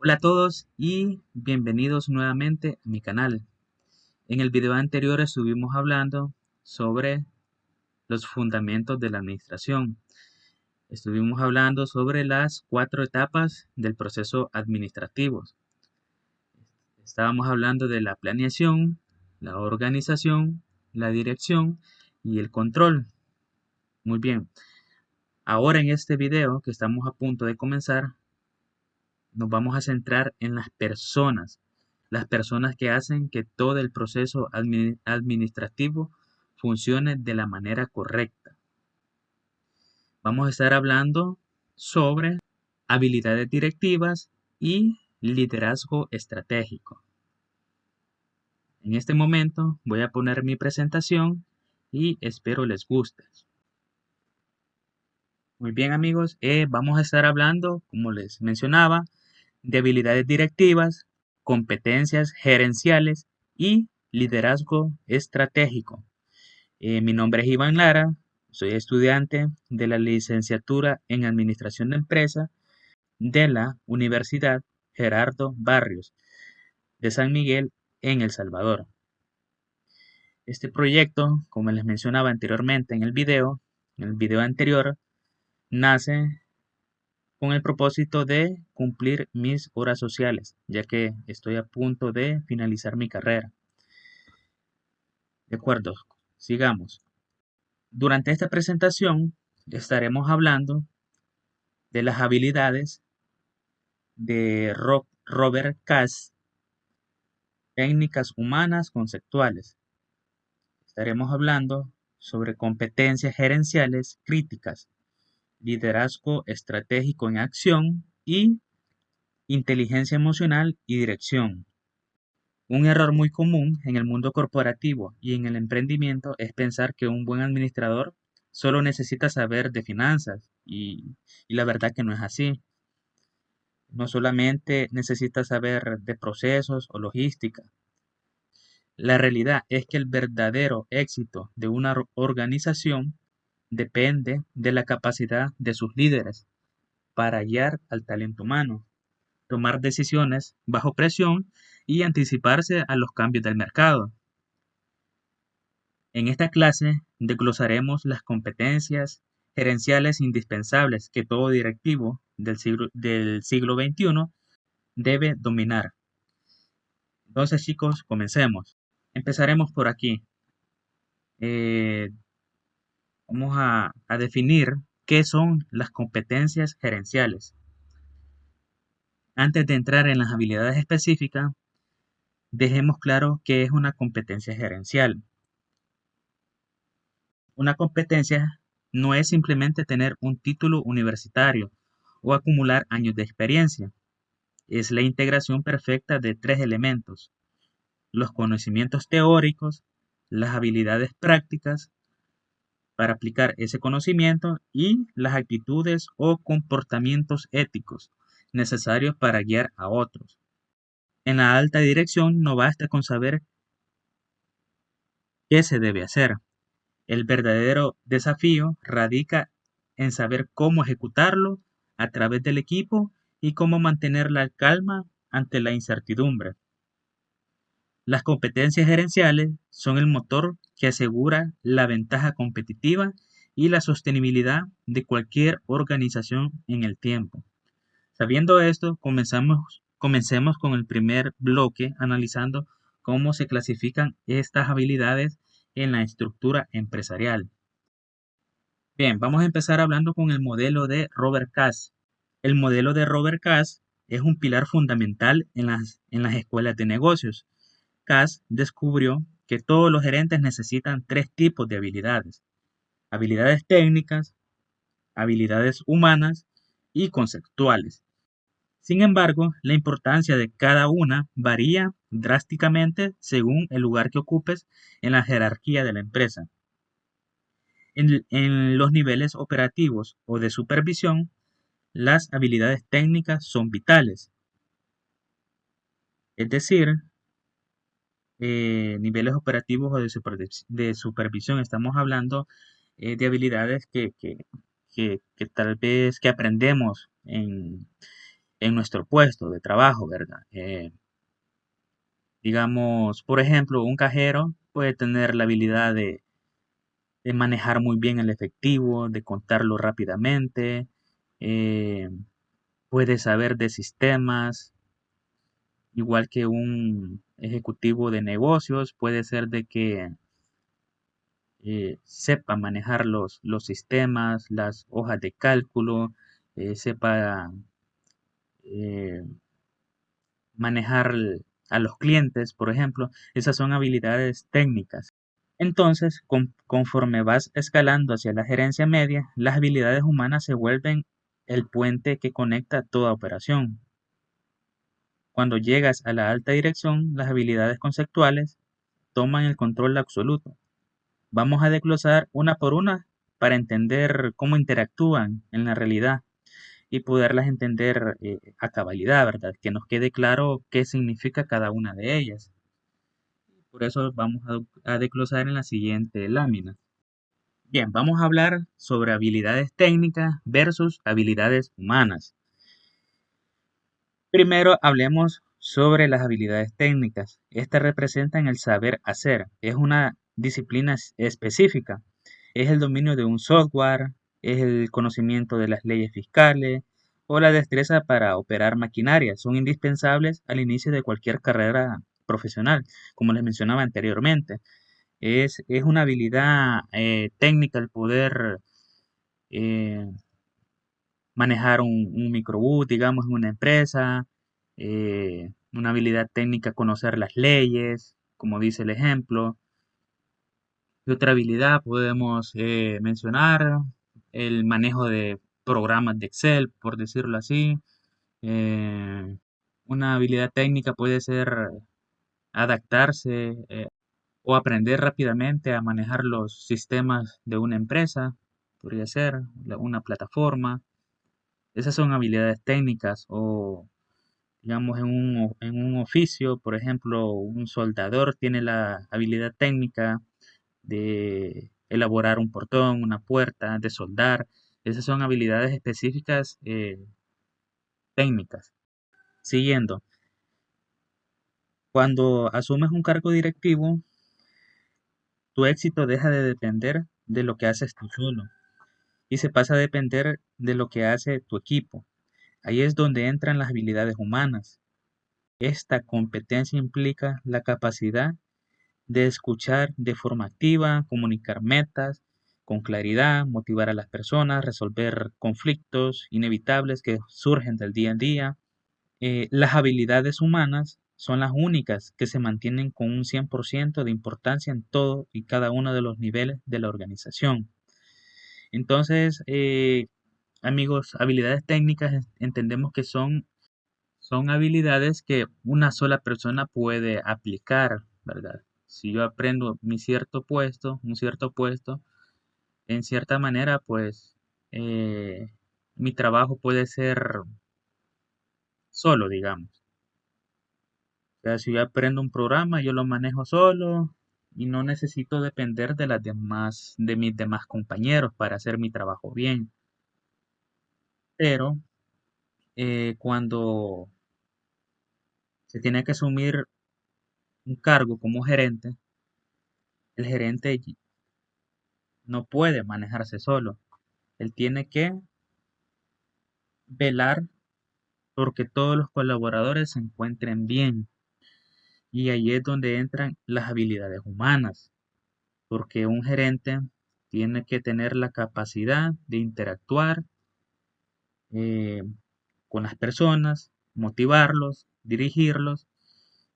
Hola a todos y bienvenidos nuevamente a mi canal. En el video anterior estuvimos hablando sobre los fundamentos de la administración. Estuvimos hablando sobre las 4 etapas del proceso administrativo. Estábamos hablando de la planeación, la organización, la dirección y el control. Muy bien. Ahora en este video que estamos a punto de comenzar, nos vamos a centrar en las personas que hacen que todo el proceso administrativo funcione de la manera correcta. Vamos a estar hablando sobre habilidades directivas y liderazgo estratégico. En este momento voy a poner mi presentación y espero les guste. Muy bien amigos, vamos a estar hablando, como les mencionaba, de habilidades directivas, competencias gerenciales y liderazgo estratégico. Mi nombre es Iván Lara, soy estudiante de la licenciatura en Administración de Empresa de la Universidad Gerardo Barrios de San Miguel en El Salvador. Este proyecto, como les mencionaba anteriormente en el video anterior, nace con el propósito de cumplir mis horas sociales, ya que estoy a punto de finalizar mi carrera. De acuerdo, sigamos. Durante esta presentación estaremos hablando de las habilidades de Robert Kass, técnicas humanas conceptuales. Estaremos hablando sobre competencias gerenciales críticas, liderazgo estratégico en acción y inteligencia emocional y dirección. Un error muy común en el mundo corporativo y en el emprendimiento es pensar que un buen administrador solo necesita saber de finanzas y la verdad que no es así. No solamente necesita saber de procesos o logística. La realidad es que el verdadero éxito de una organización depende de la capacidad de sus líderes para guiar al talento humano, tomar decisiones bajo presión y anticiparse a los cambios del mercado. En esta clase desglosaremos las competencias gerenciales indispensables que todo directivo del siglo XXI debe dominar. Entonces, chicos, comencemos. Empezaremos por aquí. Eh, Vamos a definir qué son las competencias gerenciales. Antes de entrar en las habilidades específicas, dejemos claro qué es una competencia gerencial. Una competencia no es simplemente tener un título universitario o acumular años de experiencia. Es la integración perfecta de 3 elementos: los conocimientos teóricos, las habilidades prácticas para aplicar ese conocimiento y las actitudes o comportamientos éticos necesarios para guiar a otros. En la alta dirección no basta con saber qué se debe hacer. El verdadero desafío radica en saber cómo ejecutarlo a través del equipo y cómo mantener la calma ante la incertidumbre. Las competencias gerenciales son el motor que asegura la ventaja competitiva y la sostenibilidad de cualquier organización en el tiempo. Sabiendo esto, comencemos con el primer bloque analizando cómo se clasifican estas habilidades en la estructura empresarial. Bien, vamos a empezar hablando con el modelo de Robert Kass. El modelo de Robert Kass es un pilar fundamental en las escuelas de negocios. Kass descubrió que todos los gerentes necesitan 3 tipos de habilidades: habilidades técnicas, habilidades humanas y conceptuales. Sin embargo, la importancia de cada una varía drásticamente según el lugar que ocupes en la jerarquía de la empresa. En los niveles operativos o de supervisión, las habilidades técnicas son vitales. Es decir, niveles operativos o de supervisión, estamos hablando de habilidades que tal vez que aprendemos en nuestro puesto de trabajo, ¿verdad? Digamos, por ejemplo, un cajero puede tener la habilidad de manejar muy bien el efectivo, de contarlo rápidamente, eh, puede saber de sistemas, igual que un ejecutivo de negocios, puede ser de que sepa manejar los sistemas, las hojas de cálculo, sepa eh, manejar a los clientes, por ejemplo. Esas son habilidades técnicas. Entonces, conforme vas escalando hacia la gerencia media, las habilidades humanas se vuelven el puente que conecta toda operación. Cuando llegas a la alta dirección, las habilidades conceptuales toman el control absoluto. Vamos a desglosar una por una para entender cómo interactúan en la realidad y poderlas entender a cabalidad, ¿verdad? Que nos quede claro qué significa cada una de ellas. Por eso vamos a desglosar en la siguiente lámina. Bien, vamos a hablar sobre habilidades técnicas versus habilidades humanas. Primero hablemos sobre las habilidades técnicas. Estas representan el saber hacer. Es una disciplina específica. Es el dominio de un software, es el conocimiento de las leyes fiscales o la destreza para operar maquinaria. Son indispensables al inicio de cualquier carrera profesional, como les mencionaba anteriormente. Es una habilidad técnica el poder eh, manejar un microbús, digamos, en una empresa, una habilidad técnica conocer las leyes, como dice el ejemplo. Y otra habilidad podemos mencionar el manejo de programas de Excel, por decirlo así. Eh, una habilidad técnica puede ser adaptarse o aprender rápidamente a manejar los sistemas de una empresa, podría ser una plataforma. Esas son habilidades técnicas o, digamos, en un oficio, por ejemplo, un soldador tiene la habilidad técnica de elaborar un portón, una puerta, de soldar. Esas son habilidades específicas técnicas. Siguiendo, cuando asumes un cargo directivo, tu éxito deja de depender de lo que haces tú solo y se pasa a depender de lo que hace tu equipo. Ahí es donde entran las habilidades humanas. Esta competencia implica la capacidad de escuchar de forma activa, comunicar metas con claridad, motivar a las personas, resolver conflictos inevitables que surgen del día a día. Las habilidades humanas son las únicas que se mantienen con un 100% de importancia en todo y cada uno de los niveles de la organización. Entonces, amigos, habilidades técnicas entendemos que son habilidades que una sola persona puede aplicar, ¿verdad? Si yo aprendo un cierto puesto, en cierta manera, pues mi trabajo puede ser solo, digamos. O sea, si yo aprendo un programa, yo lo manejo solo y no necesito depender de mis demás compañeros para hacer mi trabajo bien. Pero cuando se tiene que asumir un cargo como gerente, el gerente no puede manejarse solo. Él tiene que velar porque todos los colaboradores se encuentren bien. Y ahí es donde entran las habilidades humanas, porque un gerente tiene que tener la capacidad de interactuar eh, con las personas, motivarlos, dirigirlos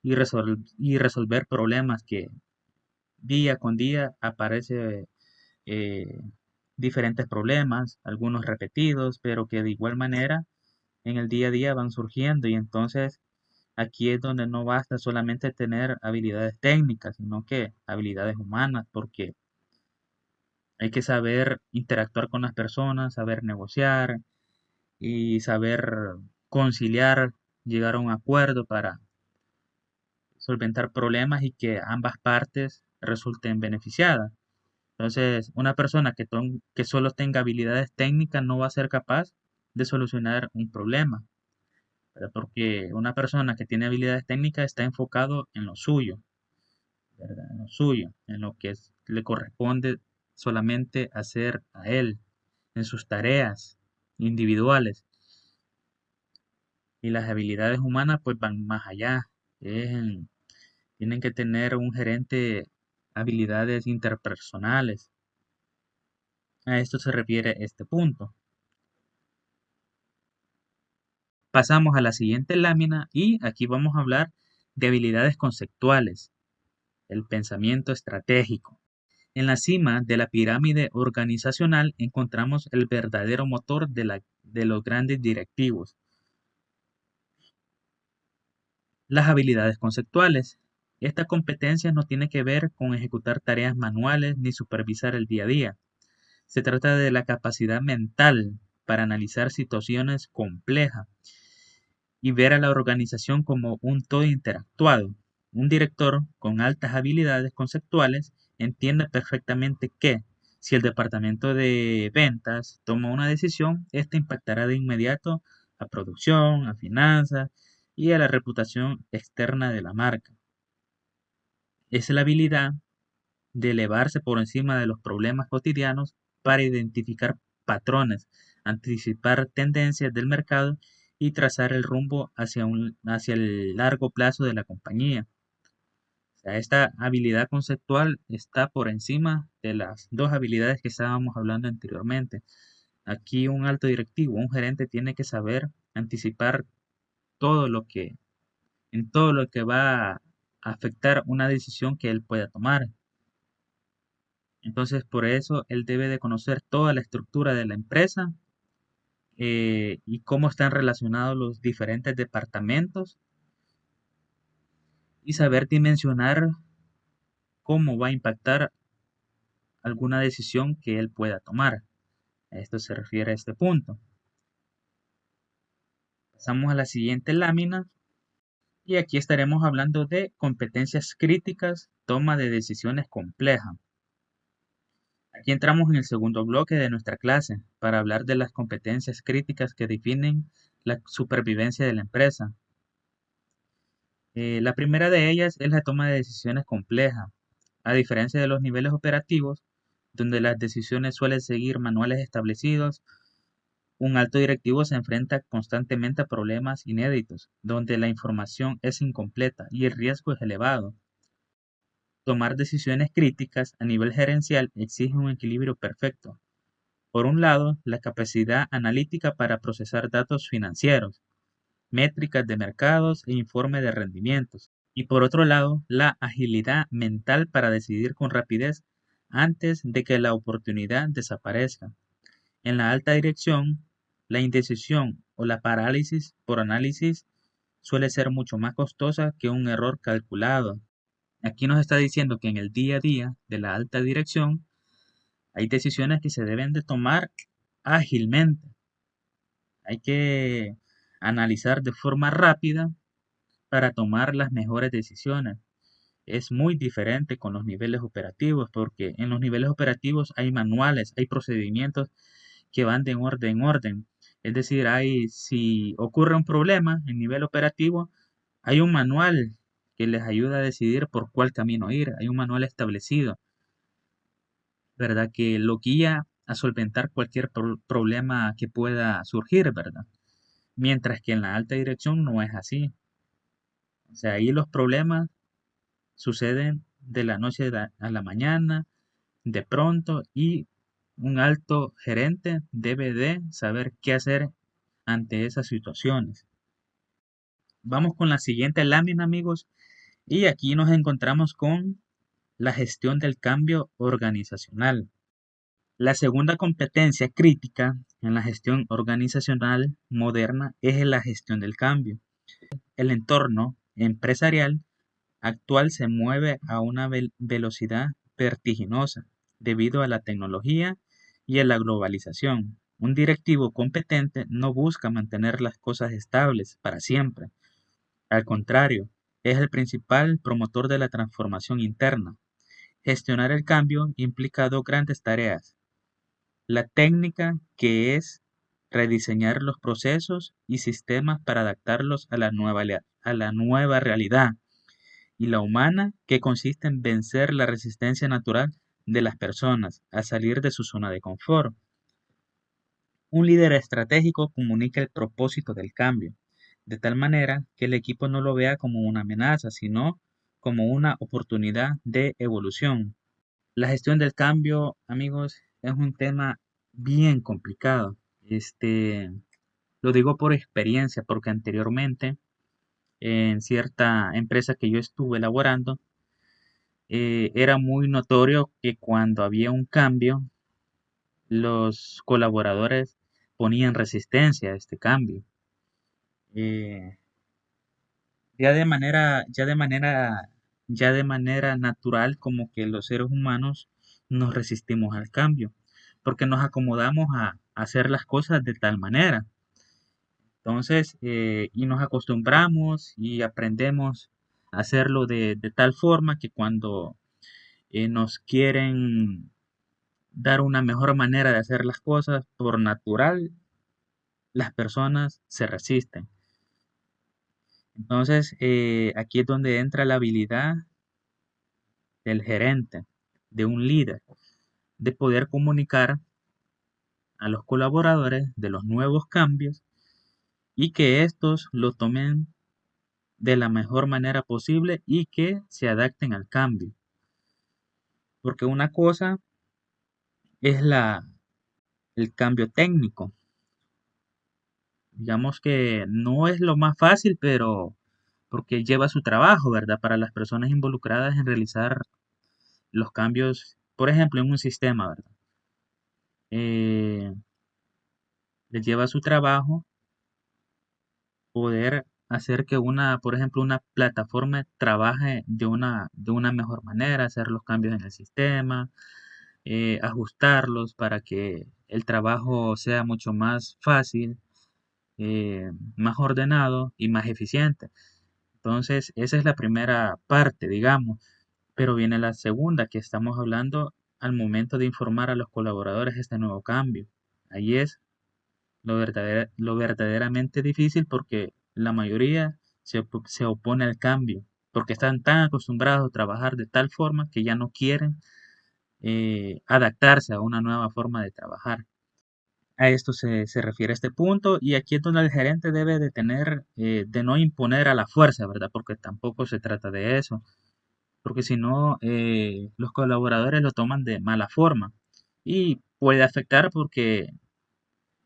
y resolver problemas que día con día aparece eh, diferentes problemas, algunos repetidos, pero que de igual manera en el día a día van surgiendo y entonces aquí es donde no basta solamente tener habilidades técnicas, sino que habilidades humanas, porque hay que saber interactuar con las personas, saber negociar y saber conciliar, llegar a un acuerdo para solventar problemas y que ambas partes resulten beneficiadas. Entonces, una persona que solo tenga habilidades técnicas no va a ser capaz de solucionar un problema. ¿verdad? Porque una persona que tiene habilidades técnicas está enfocado en lo suyo, ¿verdad? En lo suyo, en lo que le corresponde solamente hacer a él, en sus tareas individuales. Y las habilidades humanas pues van más allá. Es tienen que tener un gerente habilidades interpersonales. A esto se refiere este punto. Pasamos a la siguiente lámina y aquí vamos a hablar de habilidades conceptuales, el pensamiento estratégico. En la cima de la pirámide organizacional encontramos el verdadero motor de los grandes directivos, las habilidades conceptuales. Esta competencia no tiene que ver con ejecutar tareas manuales ni supervisar el día a día. Se trata de la capacidad mental para analizar situaciones complejas y ver a la organización como un todo interactuado. Un director con altas habilidades conceptuales entiende perfectamente que si el departamento de ventas toma una decisión, esta impactará de inmediato a producción, a finanzas y a la reputación externa de la marca. Es la habilidad de elevarse por encima de los problemas cotidianos para identificar patrones, anticipar tendencias del mercado y trazar el rumbo hacia el largo plazo de la compañía. O sea, esta habilidad conceptual está por encima de las dos habilidades que estábamos hablando anteriormente. Aquí un alto directivo, un gerente tiene que saber anticipar todo lo que, en todo lo que va a afectar una decisión que él pueda tomar. Entonces, por eso él debe de conocer toda la estructura de la empresa y cómo están relacionados los diferentes departamentos y saber dimensionar cómo va a impactar alguna decisión que él pueda tomar. A esto se refiere a este punto. Pasamos a la siguiente lámina y aquí estaremos hablando de competencias críticas, toma de decisiones complejas. Aquí entramos en el segundo bloque de nuestra clase para hablar de las competencias críticas que definen la supervivencia de la empresa. La primera de ellas es la toma de decisiones complejas. A diferencia de los niveles operativos, donde las decisiones suelen seguir manuales establecidos, un alto directivo se enfrenta constantemente a problemas inéditos, donde la información es incompleta y el riesgo es elevado. Tomar decisiones críticas a nivel gerencial exige un equilibrio perfecto. Por un lado, la capacidad analítica para procesar datos financieros, métricas de mercados e informe de rendimientos. Y por otro lado, la agilidad mental para decidir con rapidez antes de que la oportunidad desaparezca. En la alta dirección, la indecisión o la parálisis por análisis suele ser mucho más costosa que un error calculado. Aquí nos está diciendo que en el día a día de la alta dirección hay decisiones que se deben de tomar ágilmente. Hay que analizar de forma rápida para tomar las mejores decisiones. Es muy diferente con los niveles operativos porque en los niveles operativos hay manuales, hay procedimientos que van de orden en orden. Es decir, si ocurre un problema en nivel operativo, hay un manual que les ayuda a decidir por cuál camino ir. Hay un manual establecido, ¿verdad? Que lo guía a solventar cualquier problema que pueda surgir, ¿verdad? Mientras que en la alta dirección no es así. O sea, ahí los problemas suceden de la noche a la mañana, de pronto, y un alto gerente debe de saber qué hacer ante esas situaciones. Vamos con la siguiente lámina, amigos, y aquí nos encontramos con la gestión del cambio organizacional. La segunda competencia crítica en la gestión organizacional moderna es la gestión del cambio. El entorno empresarial actual se mueve a una velocidad vertiginosa debido a la tecnología y a la globalización. Un directivo competente no busca mantener las cosas estables para siempre. Al contrario, es el principal promotor de la transformación interna. Gestionar el cambio implica dos grandes tareas. La técnica, que es rediseñar los procesos y sistemas para adaptarlos a a la nueva realidad y la humana, que consiste en vencer la resistencia natural de las personas a salir de su zona de confort. Un líder estratégico comunica el propósito del cambio, de tal manera que el equipo no lo vea como una amenaza, sino como una oportunidad de evolución. La gestión del cambio, amigos, es un tema bien complicado. Lo digo por experiencia, porque anteriormente en cierta empresa que yo estuve elaborando, era muy notorio que cuando había un cambio, los colaboradores ponían resistencia a este cambio. Eh, ya de manera natural, como que los seres humanos nos resistimos al cambio, porque nos acomodamos a hacer las cosas de tal manera. Entonces, y nos acostumbramos y aprendemos a hacerlo de tal forma que cuando nos quieren dar una mejor manera de hacer las cosas por natural, las personas se resisten. Entonces, aquí es donde entra la habilidad del gerente, de un líder, de poder comunicar a los colaboradores de los nuevos cambios y que estos lo tomen de la mejor manera posible y que se adapten al cambio. Porque una cosa es el cambio técnico. Digamos que no es lo más fácil, pero porque lleva su trabajo, ¿verdad? Para las personas involucradas en realizar los cambios, por ejemplo, en un sistema, ¿verdad? Eh, Les lleva su trabajo poder hacer que por ejemplo, una plataforma trabaje de una mejor manera, hacer los cambios en el sistema, ajustarlos para que el trabajo sea mucho más fácil, más ordenado y más eficiente. Entonces, esa es la primera parte, digamos, pero viene la segunda, que estamos hablando al momento de informar a los colaboradores de este nuevo cambio. Ahí es lo verdaderamente difícil porque la mayoría se opone al cambio, porque están tan acostumbrados a trabajar de tal forma que ya no quieren adaptarse a una nueva forma de trabajar. A esto se refiere este punto y aquí es donde el gerente debe de tener, de no imponer a la fuerza, ¿verdad? Porque tampoco se trata de eso, porque si no, los colaboradores lo toman de mala forma y puede afectar porque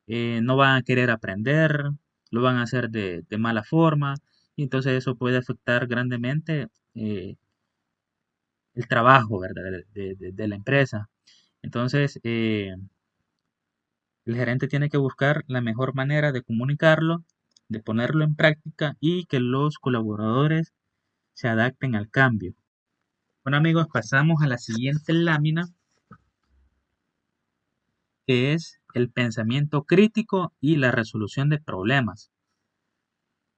no van a querer aprender, lo van a hacer de mala forma y entonces eso puede afectar grandemente el trabajo, ¿verdad? De la empresa. Entonces, el gerente tiene que buscar la mejor manera de comunicarlo, de ponerlo en práctica y que los colaboradores se adapten al cambio. Bueno amigos, pasamos a la siguiente lámina, que es el pensamiento crítico y la resolución de problemas.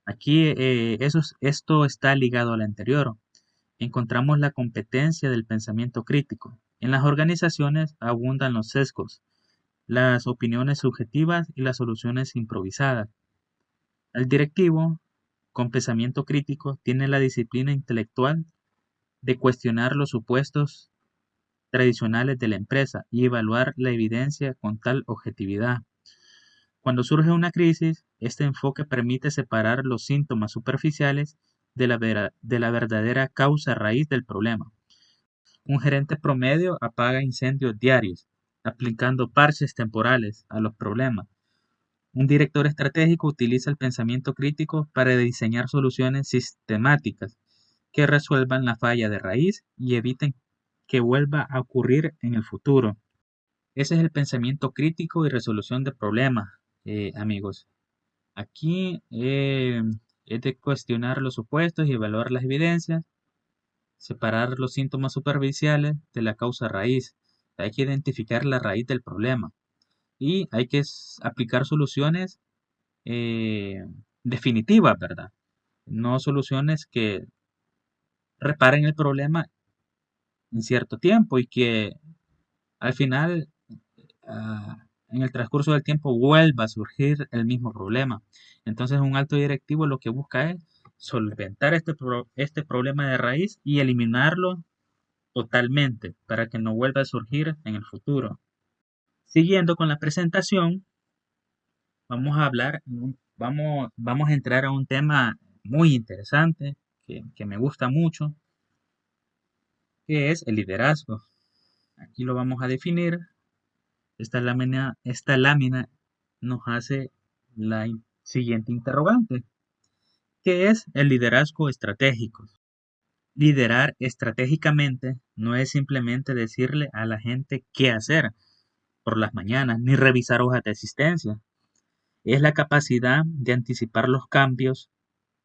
Aquí esto está ligado al anterior. Encontramos la competencia del pensamiento crítico. En las organizaciones abundan los sesgos, las opiniones subjetivas y las soluciones improvisadas. El directivo, con pensamiento crítico, tiene la disciplina intelectual de cuestionar los supuestos tradicionales de la empresa y evaluar la evidencia con tal objetividad. Cuando surge una crisis, este enfoque permite separar los síntomas superficiales de la verdadera causa raíz del problema. Un gerente promedio apaga incendios diarios, aplicando parches temporales a los problemas. Un director estratégico utiliza el pensamiento crítico para diseñar soluciones sistemáticas que resuelvan la falla de raíz y eviten que vuelva a ocurrir en el futuro. Ese es el pensamiento crítico y resolución de problemas, amigos. Aquí es de cuestionar los supuestos y evaluar las evidencias, separar los síntomas superficiales de la causa raíz. Hay que identificar la raíz del problema y hay que aplicar soluciones eh, definitivas, ¿verdad? No soluciones que reparen el problema en cierto tiempo y que al final en el transcurso del tiempo vuelva a surgir el mismo problema. Entonces un alto directivo lo que busca es solventar este problema de raíz y eliminarlo totalmente para que no vuelva a surgir en el futuro. Siguiendo con la presentación, vamos a hablar, vamos a entrar a un tema muy interesante que me gusta mucho, que es el liderazgo. Aquí lo vamos a definir. Esta lámina nos hace la siguiente interrogante. ¿Qué es el liderazgo estratégico? Liderar estratégicamente no es simplemente decirle a la gente qué hacer por las mañanas, ni revisar hojas de asistencia. Es la capacidad de anticipar los cambios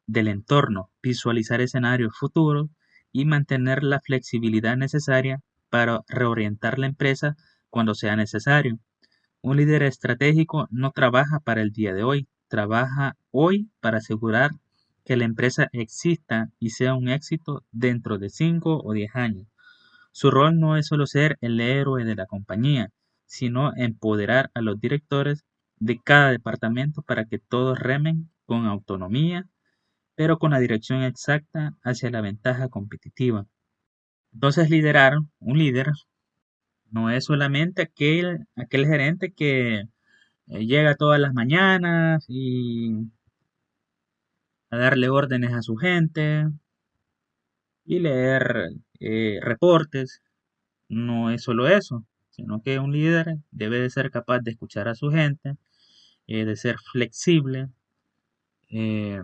del entorno, visualizar escenarios futuros y mantener la flexibilidad necesaria para reorientar la empresa cuando sea necesario. Un líder estratégico no trabaja para el día de hoy, trabaja hoy para asegurar que la empresa exista y sea un éxito dentro de 5 o 10 años. Su rol no es solo ser el héroe de la compañía, sino empoderar a los directores de cada departamento para que todos remen con autonomía, pero con la dirección exacta hacia la ventaja competitiva. Entonces, un líder, no es solamente aquel gerente que llega todas las mañanas y a darle órdenes a su gente y leer reportes. No es solo eso, sino que un líder debe de ser capaz de escuchar a su gente, de ser flexible, eh,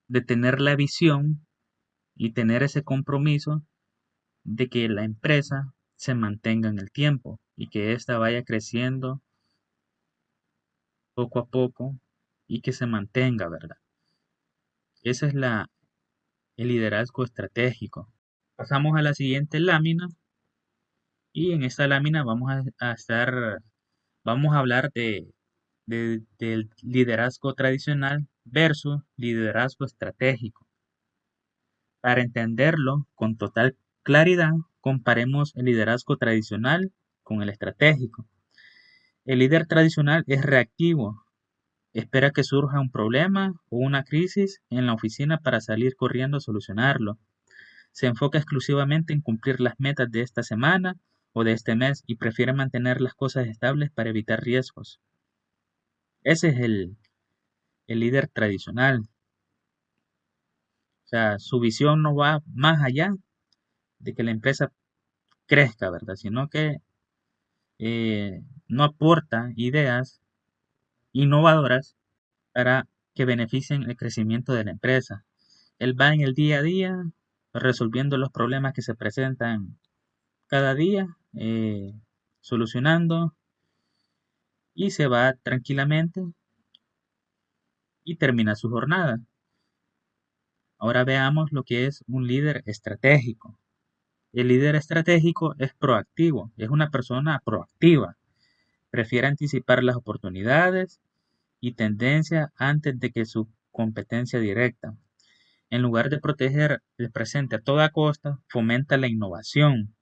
de tener la visión y tener ese compromiso de que la empresa se mantenga en el tiempo y que ésta vaya creciendo poco a poco y que se mantenga, ¿verdad? Ese es el liderazgo estratégico. Pasamos a la siguiente lámina y en esta lámina vamos a hablar del liderazgo tradicional versus liderazgo estratégico. Para entenderlo con total claridad, comparemos el liderazgo tradicional con el estratégico. El líder tradicional es reactivo, espera que surja un problema o una crisis en la oficina para salir corriendo a solucionarlo. Se enfoca exclusivamente en cumplir las metas de esta semana o de este mes y prefiere mantener las cosas estables para evitar riesgos. Ese es el líder tradicional. O sea, su visión no va más allá de que la empresa crezca, ¿verdad? Sino que no aporta ideas innovadoras para que beneficien el crecimiento de la empresa. Él va en el día a día resolviendo los problemas que se presentan cada día, solucionando y se va tranquilamente y termina su jornada. Ahora veamos lo que es un líder estratégico. El líder estratégico es proactivo, es una persona proactiva. Prefiere anticipar las oportunidades y tendencias antes de que su competencia directa. En lugar de proteger el presente a toda costa, fomenta la innovación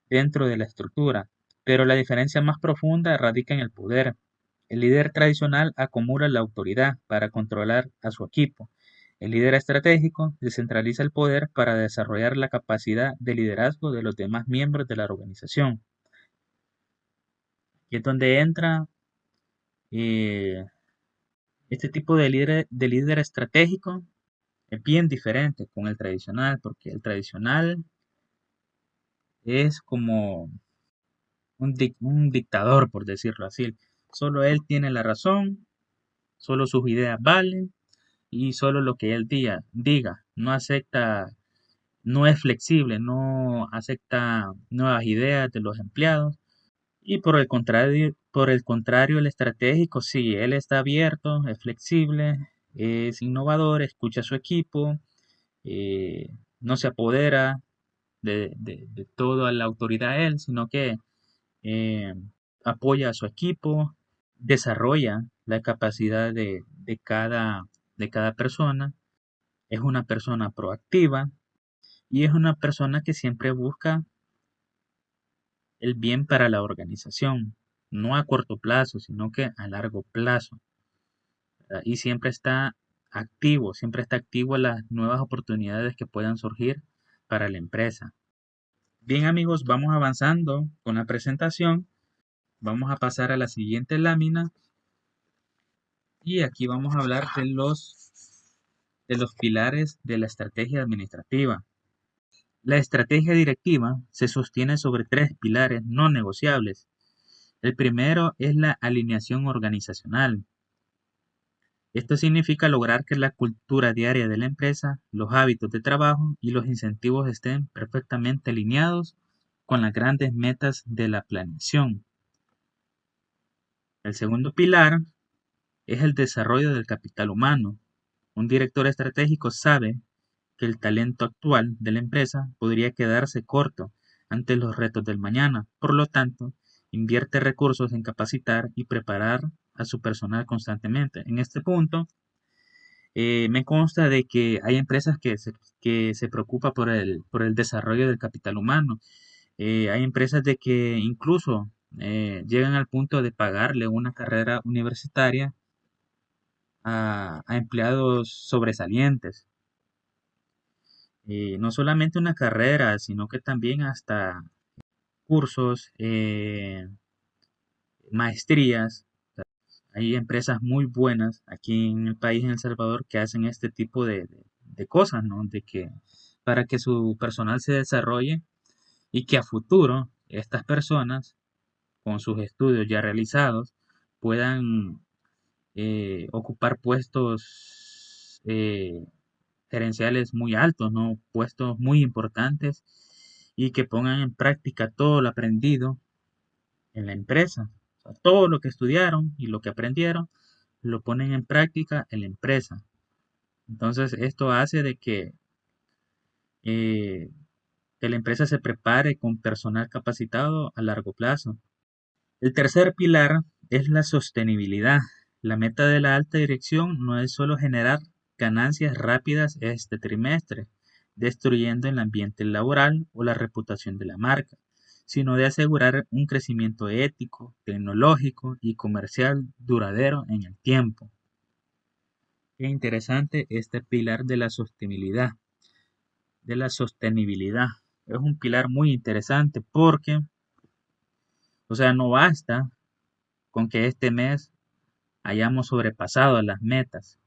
dentro de la estructura, pero la diferencia más profunda radica en el poder. El líder tradicional acumula la autoridad para controlar a su equipo. El líder estratégico descentraliza el poder para desarrollar la capacidad de liderazgo de los demás miembros de la organización. Y es donde entra eh, este tipo de líder estratégico. Es bien diferente con el tradicional, porque el tradicional es como un dictador, por decirlo así. Solo él tiene la razón, solo sus ideas valen y solo lo que él diga. No acepta, no es flexible, no acepta nuevas ideas de los empleados. Y por el contrario, el estratégico, sí, él está abierto, es flexible, es innovador, escucha a su equipo, no se apodera de toda la autoridad él, sino que eh, apoya a su equipo, desarrolla la capacidad de cada persona, es una persona proactiva y es una persona que siempre busca el bien para la organización, no a corto plazo, sino que a largo plazo, ¿verdad? Y siempre está activo a las nuevas oportunidades que puedan surgir para la empresa. Bien amigos, vamos avanzando con la presentación. Vamos a pasar a la siguiente lámina y aquí vamos a hablar de los pilares de la estrategia administrativa. La estrategia directiva se sostiene sobre tres pilares no negociables. El primero es la alineación organizacional. Esto significa lograr que la cultura diaria de la empresa, los hábitos de trabajo y los incentivos estén perfectamente alineados con las grandes metas de la planeación. El segundo pilar es el desarrollo del capital humano. Un director estratégico sabe que el talento actual de la empresa podría quedarse corto ante los retos del mañana. Por lo tanto, invierte recursos en capacitar y preparar a su personal constantemente. En este punto, me consta de que hay empresas que se preocupan por el desarrollo del capital humano. Hay empresas de que incluso llegan al punto de pagarle una carrera universitaria a empleados sobresalientes. No solamente una carrera, sino que también hasta cursos, maestrías. Hay empresas muy buenas aquí en el país, en El Salvador, que hacen este tipo de cosas, ¿no? De que para que su personal se desarrolle y que a futuro estas personas, con sus estudios ya realizados, puedan ocupar puestos gerenciales muy altos, ¿no? Puestos muy importantes y que pongan en práctica todo lo aprendido en la empresa. O sea, todo lo que estudiaron y lo que aprendieron lo ponen en práctica en la empresa. Entonces, esto hace de eh, que la empresa se prepare con personal capacitado a largo plazo. El tercer pilar es la sostenibilidad. La meta de la alta dirección no es solo generar ganancias rápidas este trimestre, destruyendo el ambiente laboral o la reputación de la marca, sino de asegurar un crecimiento ético, tecnológico y comercial duradero en el tiempo. Qué interesante este pilar de la sostenibilidad. Es un pilar muy interesante porque, o sea, no basta con que este mes hayamos sobrepasado las metas.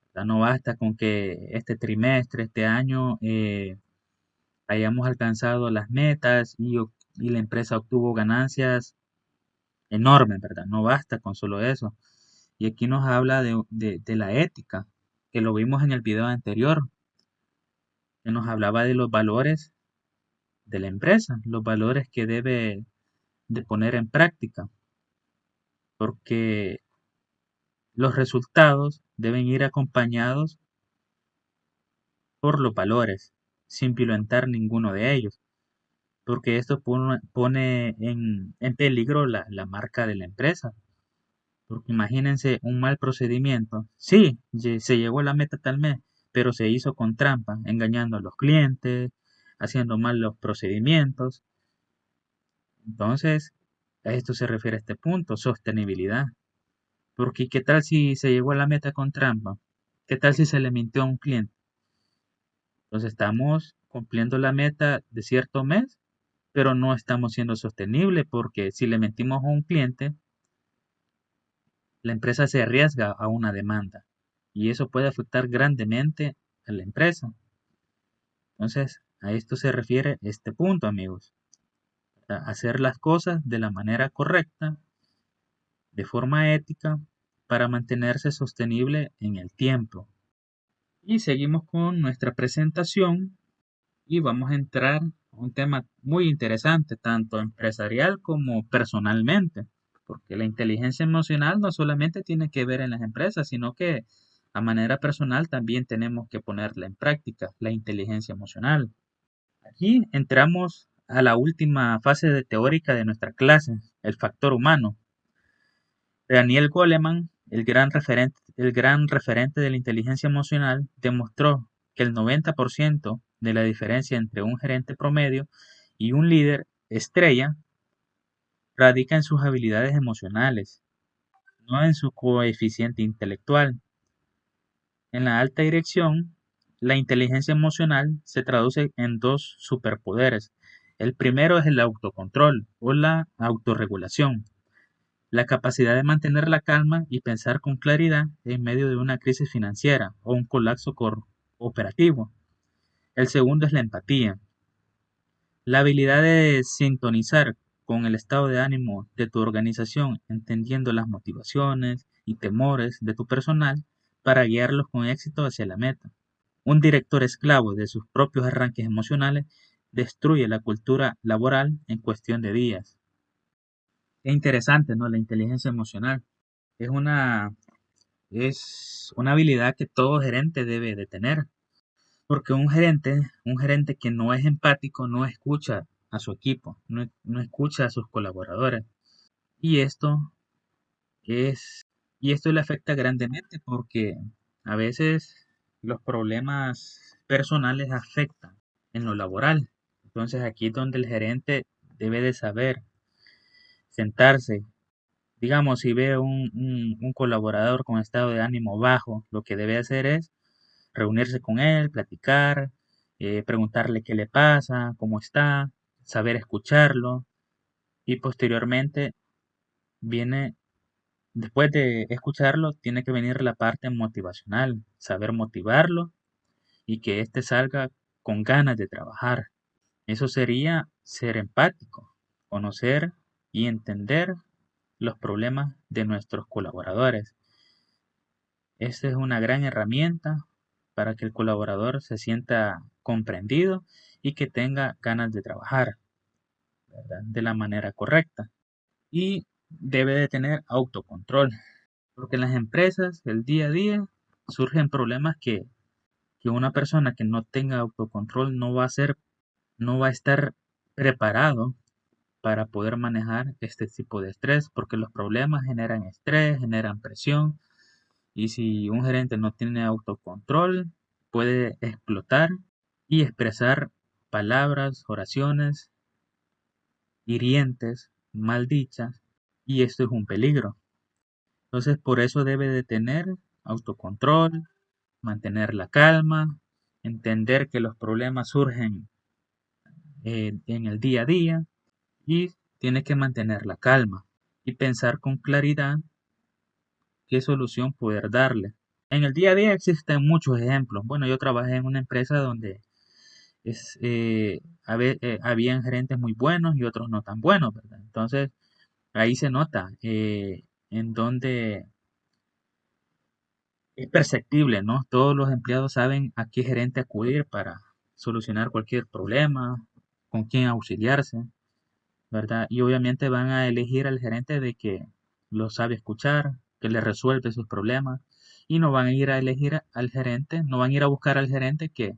O sea, no basta con que este trimestre, este año, hayamos alcanzado las metas y la empresa obtuvo ganancias enormes, ¿verdad? No basta con solo eso. Y aquí nos habla de la ética, que lo vimos en el video anterior, que nos hablaba de los valores de la empresa, los valores que debe de poner en práctica, porque los resultados deben ir acompañados por los valores, sin violentar ninguno de ellos, porque esto pone en peligro la marca de la empresa. Porque imagínense un mal procedimiento. Sí, se llegó a la meta tal mes, pero se hizo con trampa, engañando a los clientes, haciendo mal los procedimientos. Entonces, a esto se refiere este punto, sostenibilidad. Porque ¿qué tal si se llegó a la meta con trampa? ¿Qué tal si se le mintió a un cliente? Entonces estamos cumpliendo la meta de cierto mes, pero no estamos siendo sostenibles porque si le mentimos a un cliente, la empresa se arriesga a una demanda y eso puede afectar grandemente a la empresa. Entonces, a esto se refiere este punto, amigos. A hacer las cosas de la manera correcta, de forma ética, para mantenerse sostenible en el tiempo. Y seguimos con nuestra presentación y vamos a entrar a un tema muy interesante, tanto empresarial como personalmente, porque la inteligencia emocional no solamente tiene que ver en las empresas, sino que a manera personal también tenemos que ponerla en práctica, la inteligencia emocional. Aquí entramos a la última fase teórica de nuestra clase, el factor humano. Daniel Goleman, el gran referente de la inteligencia emocional, demostró que el 90% de la diferencia entre un gerente promedio y un líder estrella radica en sus habilidades emocionales, no en su coeficiente intelectual. En la alta dirección, la inteligencia emocional se traduce en dos superpoderes. El primero es el autocontrol o la autorregulación, la capacidad de mantener la calma y pensar con claridad en medio de una crisis financiera o un colapso operativo. El segundo es la empatía, la habilidad de sintonizar con el estado de ánimo de tu organización, entendiendo las motivaciones y temores de tu personal para guiarlos con éxito hacia la meta. Un director esclavo de sus propios arranques emocionales destruye la cultura laboral en cuestión de días. Es interesante, ¿no? La inteligencia emocional es una habilidad que todo gerente debe de tener, porque un gerente que no es empático no escucha a su equipo, no escucha a sus colaboradores. Y es, y esto le afecta grandemente porque a veces los problemas personales afectan en lo laboral. Entonces aquí es donde el gerente debe de saber sentarse. Digamos, si ve un colaborador con estado de ánimo bajo, lo que debe hacer es reunirse con él, platicar, preguntarle qué le pasa, cómo está, saber escucharlo y posteriormente viene, después de escucharlo, tiene que venir la parte motivacional, saber motivarlo y que éste salga con ganas de trabajar. Eso sería ser empático, conocer y entender los problemas de nuestros colaboradores. Esta es una gran herramienta para que el colaborador se sienta comprendido y que tenga ganas de trabajar, ¿verdad? De la manera correcta. Y debe de tener autocontrol, porque en las empresas, el día a día, surgen problemas que una persona que no tenga autocontrol no va a estar preparado para poder manejar este tipo de estrés, porque los problemas generan estrés, generan presión, y si un gerente no tiene autocontrol, puede explotar y expresar palabras, oraciones hirientes, maldichas, y esto es un peligro. Entonces, por eso debe de tener autocontrol, mantener la calma, entender que los problemas surgen en el día a día y tiene que mantener la calma y pensar con claridad qué solución poder darle. En el día a día existen muchos ejemplos. Bueno, yo trabajé en una empresa donde habían gerentes muy buenos y otros no tan buenos, ¿verdad? Entonces, ahí se nota en donde es perceptible, ¿no? Todos los empleados saben a qué gerente acudir para solucionar cualquier problema, con quién auxiliarse, ¿verdad? Y obviamente van a elegir al gerente de que lo sabe escuchar, que le resuelve sus problemas, y no van a ir a elegir al gerente, no van a ir a buscar al gerente que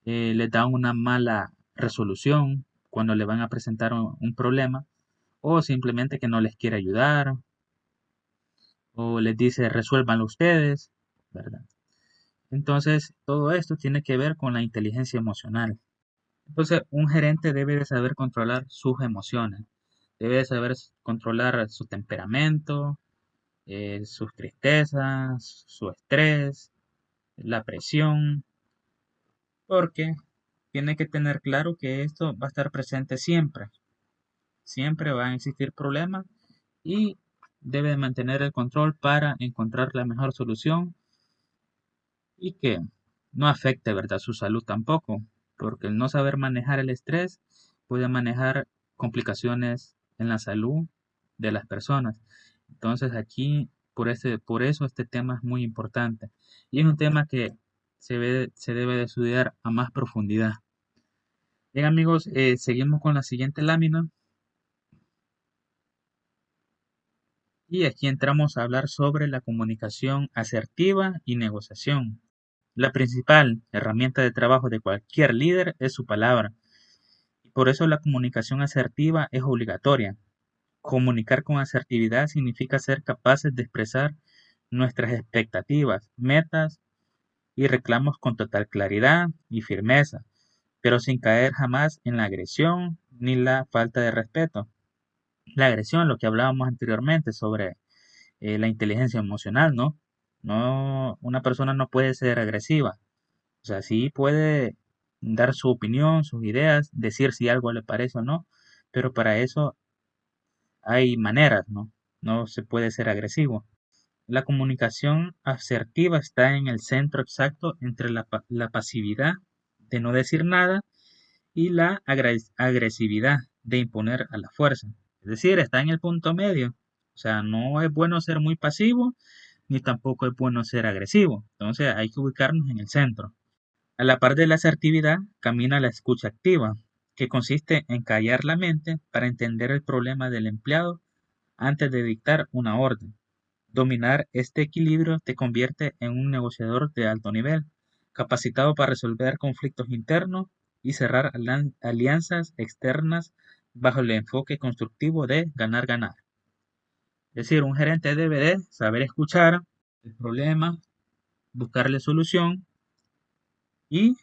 les da una mala resolución cuando le van a presentar un problema, o simplemente que no les quiere ayudar, o les dice resuélvanlo ustedes, ¿verdad? Entonces, todo esto tiene que ver con la inteligencia emocional. Entonces, un gerente debe de saber controlar sus emociones, debe de saber controlar su temperamento, sus tristezas, su estrés, la presión, porque tiene que tener claro que esto va a estar presente siempre. Siempre van a existir problemas y debe de mantener el control para encontrar la mejor solución y que no afecte, ¿verdad?, su salud tampoco, porque el no saber manejar el estrés puede manejar complicaciones en la salud de las personas. Entonces aquí, por eso este tema es muy importante y es un tema que se debe de estudiar a más profundidad. Bien amigos, seguimos con la siguiente lámina y aquí entramos a hablar sobre la comunicación asertiva y negociación. La principal herramienta de trabajo de cualquier líder es su palabra. Y por eso la comunicación asertiva es obligatoria. Comunicar con asertividad significa ser capaces de expresar nuestras expectativas, metas y reclamos con total claridad y firmeza, pero sin caer jamás en la agresión ni la falta de respeto. La agresión, lo que hablábamos anteriormente sobre la inteligencia emocional, ¿no? No, una persona no puede ser agresiva. O sea, sí puede dar su opinión, sus ideas, decir si algo le parece o no, pero para eso hay maneras, ¿no? No se puede ser agresivo. La comunicación asertiva está en el centro exacto entre la pasividad de no decir nada y la agresividad de imponer a la fuerza. Es decir, está en el punto medio. O sea, no es bueno ser muy pasivo, ni tampoco es bueno ser agresivo. Entonces hay que ubicarnos en el centro. A la par de la asertividad camina la escucha activa, que consiste en callar la mente para entender el problema del empleado antes de dictar una orden. Dominar este equilibrio te convierte en un negociador de alto nivel, capacitado para resolver conflictos internos y cerrar alianzas externas bajo el enfoque constructivo de ganar-ganar. Es decir, un gerente debe de saber escuchar el problema, buscarle solución y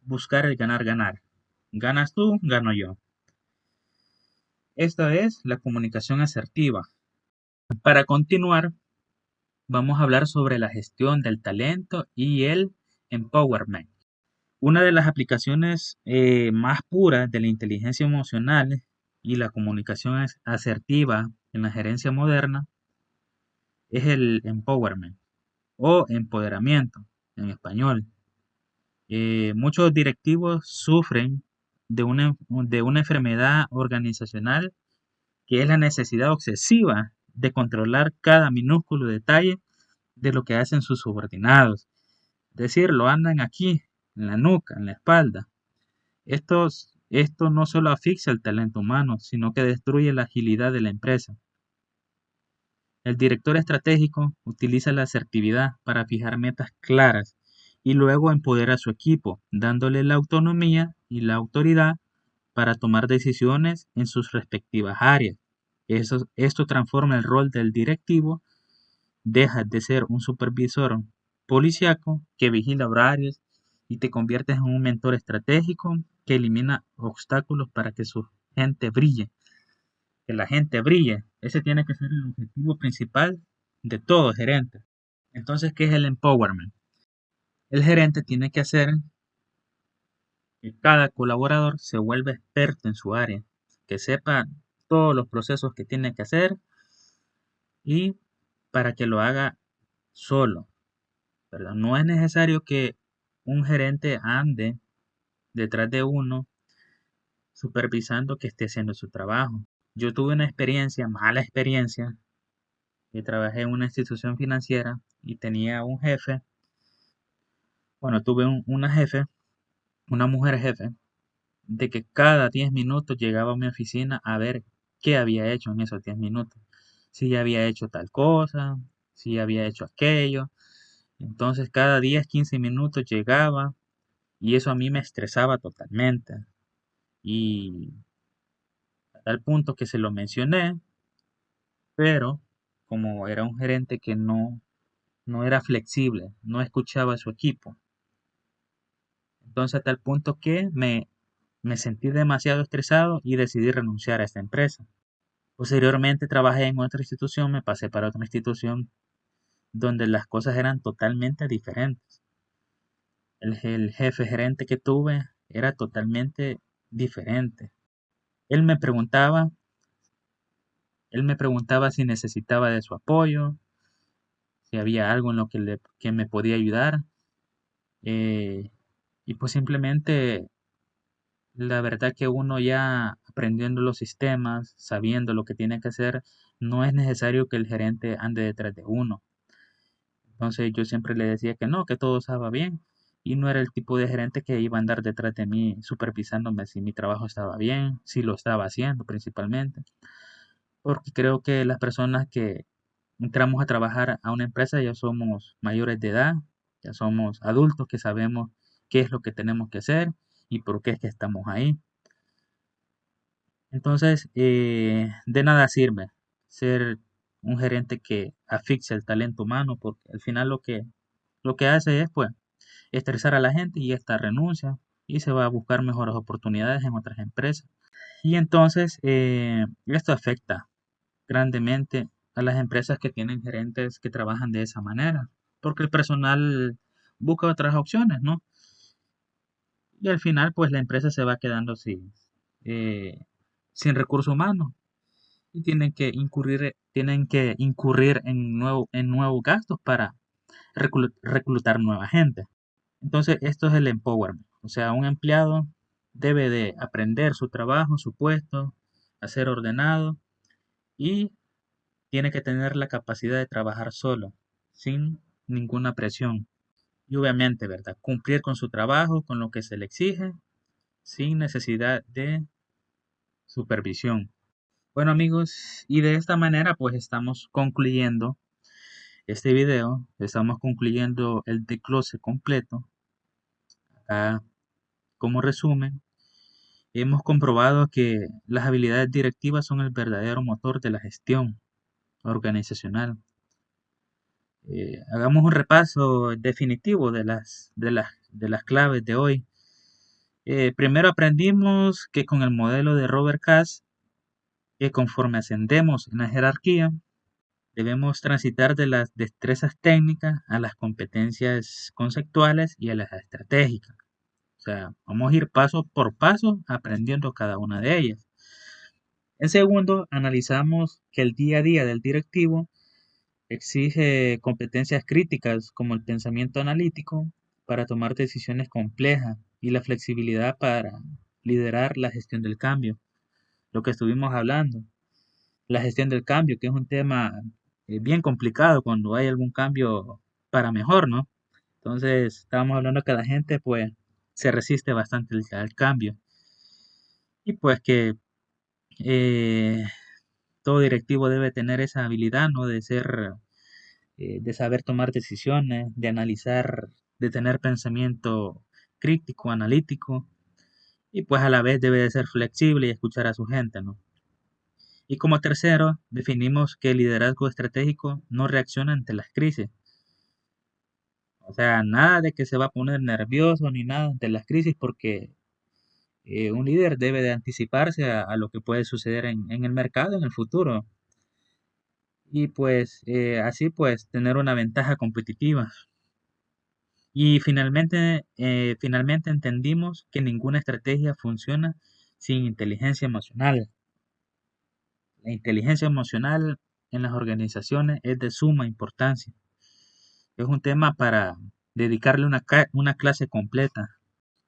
buscar el ganar-ganar. Ganas tú, gano yo. Esta es la comunicación asertiva. Para continuar, vamos a hablar sobre la gestión del talento y el empowerment. Una de las aplicaciones más puras de la inteligencia emocional y la comunicación asertiva en la gerencia moderna es el empowerment o empoderamiento en español. Muchos directivos sufren de una enfermedad organizacional que es la necesidad obsesiva de controlar cada minúsculo detalle de lo que hacen sus subordinados. Es decir, lo andan aquí, en la nuca, en la espalda. Esto no solo asfixia el talento humano, sino que destruye la agilidad de la empresa. El director estratégico utiliza la asertividad para fijar metas claras y luego empodera a su equipo, dándole la autonomía y la autoridad para tomar decisiones en sus respectivas áreas. Esto transforma el rol del directivo, deja de ser un supervisor policiaco que vigila horarios y te conviertes en un mentor estratégico que elimina obstáculos para que su gente brille, que la gente brille. Ese tiene que ser el objetivo principal de todo gerente. Entonces, ¿qué es el empowerment? El gerente tiene que hacer que cada colaborador se vuelva experto en su área, que sepa todos los procesos que tiene que hacer y para que lo haga solo, ¿verdad? No es necesario que un gerente ande detrás de uno supervisando que esté haciendo su trabajo. Yo tuve una experiencia, mala experiencia, que trabajé en una institución financiera y tenía un jefe, bueno, tuve una jefe, una mujer jefe, de que cada 10 minutos llegaba a mi oficina a ver qué había hecho en esos 10 minutos. Si ya había hecho tal cosa, si ya había hecho aquello. Entonces cada 10, 15 minutos llegaba y eso a mí me estresaba totalmente. Y a tal punto que se lo mencioné, pero como era un gerente que no era flexible, no escuchaba a su equipo. Entonces a tal punto que me sentí demasiado estresado y decidí renunciar a esta empresa. Posteriormente trabajé en otra institución, me pasé para otra institución donde las cosas eran totalmente diferentes. El jefe gerente que tuve era totalmente diferente. Él me preguntaba, él me preguntaba si necesitaba de su apoyo, si había algo en lo que me podía ayudar. eh, y pues simplemente la verdad que uno ya aprendiendo los sistemas, sabiendo lo que tiene que hacer, no es necesario que el gerente ande detrás de uno. Entonces yo siempre le decía que no, que todo estaba bien. Y no era el tipo de gerente que iba a andar detrás de mí supervisándome si mi trabajo estaba bien, si lo estaba haciendo principalmente. Porque creo que las personas que entramos a trabajar a una empresa ya somos mayores de edad, ya somos adultos que sabemos qué es lo que tenemos que hacer y por qué es que estamos ahí. Entonces, de nada sirve ser un gerente que asfixia el talento humano, porque al final lo que hace es pues estresar a la gente y esta renuncia y se va a buscar mejores oportunidades en otras empresas. Y entonces esto afecta grandemente a las empresas que tienen gerentes que trabajan de esa manera, porque el personal busca otras opciones, ¿no? Y al final, pues la empresa se va quedando eh, sin recursos humanos y tienen que incurrir en nuevos gastos para reclutar nueva gente. Entonces, esto es el empowerment. O sea, un empleado debe de aprender su trabajo, su puesto, a ser ordenado y tiene que tener la capacidad de trabajar solo, sin ninguna presión. Y obviamente, ¿verdad? Cumplir con su trabajo, con lo que se le exige, sin necesidad de supervisión. Bueno amigos, y de esta manera pues estamos concluyendo este video, estamos concluyendo el desglose completo. Acá, como resumen, hemos comprobado que las habilidades directivas son el verdadero motor de la gestión organizacional. Hagamos un repaso definitivo de las claves de hoy. Primero aprendimos que con el modelo de Robert Kass, que conforme ascendemos en la jerarquía, debemos transitar de las destrezas técnicas a las competencias conceptuales y a las estratégicas. O sea, vamos a ir paso por paso aprendiendo cada una de ellas. En segundo, analizamos que el día a día del directivo exige competencias críticas como el pensamiento analítico para tomar decisiones complejas y la flexibilidad para liderar la gestión del cambio. Lo que estuvimos hablando, la gestión del cambio, que es un tema bien complicado cuando hay algún cambio para mejor, ¿no? Entonces, estábamos hablando que la gente pues se resiste bastante al cambio y pues que eh, todo directivo debe tener esa habilidad, ¿no? De saber tomar decisiones, de analizar, de tener pensamiento crítico, analítico, y pues a la vez debe de ser flexible y escuchar a su gente, ¿no? Y como tercero, definimos que el liderazgo estratégico no reacciona ante las crisis. O sea, nada de que se va a poner nervioso ni nada ante las crisis porque un líder debe de anticiparse a lo que puede suceder en el mercado en el futuro. Y pues así pues tener una ventaja competitiva. Y finalmente entendimos que ninguna estrategia funciona sin inteligencia emocional. La inteligencia emocional en las organizaciones es de suma importancia. Es un tema para dedicarle una clase completa.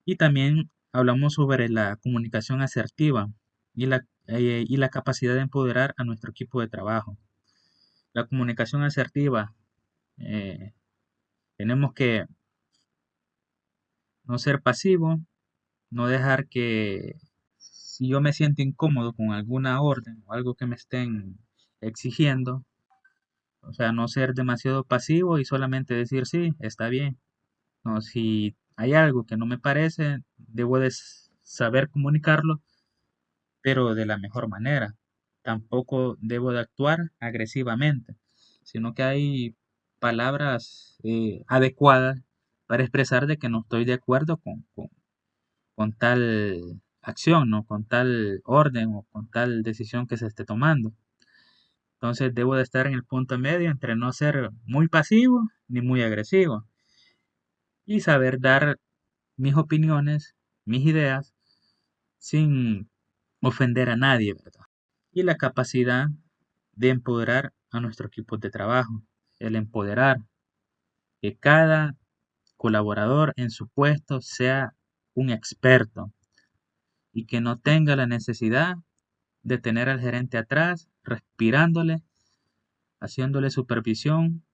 Y también hablamos sobre la comunicación asertiva y la capacidad de empoderar a nuestro equipo de trabajo. La comunicación asertiva, eh, tenemos que no ser pasivo, no dejar que si yo me siento incómodo con alguna orden o algo que me estén exigiendo, o sea, no ser demasiado pasivo y solamente decir sí, está bien. No, si hay algo que no me parece, debo de saber comunicarlo, pero de la mejor manera. Tampoco debo de actuar agresivamente, sino que hay palabras adecuadas para expresar de que no estoy de acuerdo con tal acción, ¿no? Con tal orden o con tal decisión que se esté tomando. Entonces debo de estar en el punto medio entre no ser muy pasivo ni muy agresivo y saber dar mis opiniones, mis ideas, sin ofender a nadie, ¿verdad? Y la capacidad de empoderar a nuestro equipo de trabajo, el empoderar que cada colaborador en su puesto sea un experto y que no tenga la necesidad de tener al gerente atrás, respirándole, haciéndole supervisión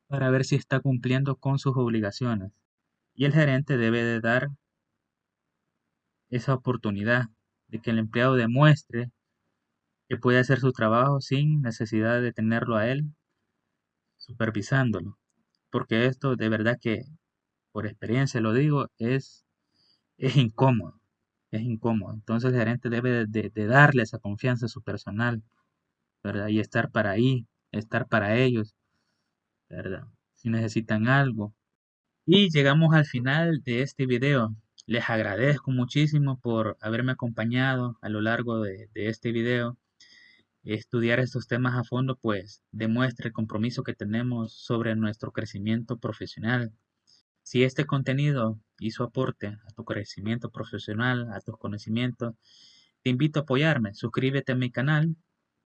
para ver si está cumpliendo con sus obligaciones. Y el gerente debe de dar esa oportunidad de que el empleado demuestre que puede hacer su trabajo sin necesidad de tenerlo a él supervisándolo. Porque esto de verdad que, por experiencia lo digo, es incómodo. Es incómodo. Entonces el gerente debe de darle esa confianza a su personal, ¿verdad? Y estar para ahí, estar para ellos, ¿verdad? Si necesitan algo. Y llegamos al final de este video. Les agradezco muchísimo por haberme acompañado a lo largo de este video. Estudiar estos temas a fondo pues demuestra el compromiso que tenemos sobre nuestro crecimiento profesional. Si este contenido hizo aporte a tu crecimiento profesional, a tus conocimientos, te invito a apoyarme. Suscríbete a mi canal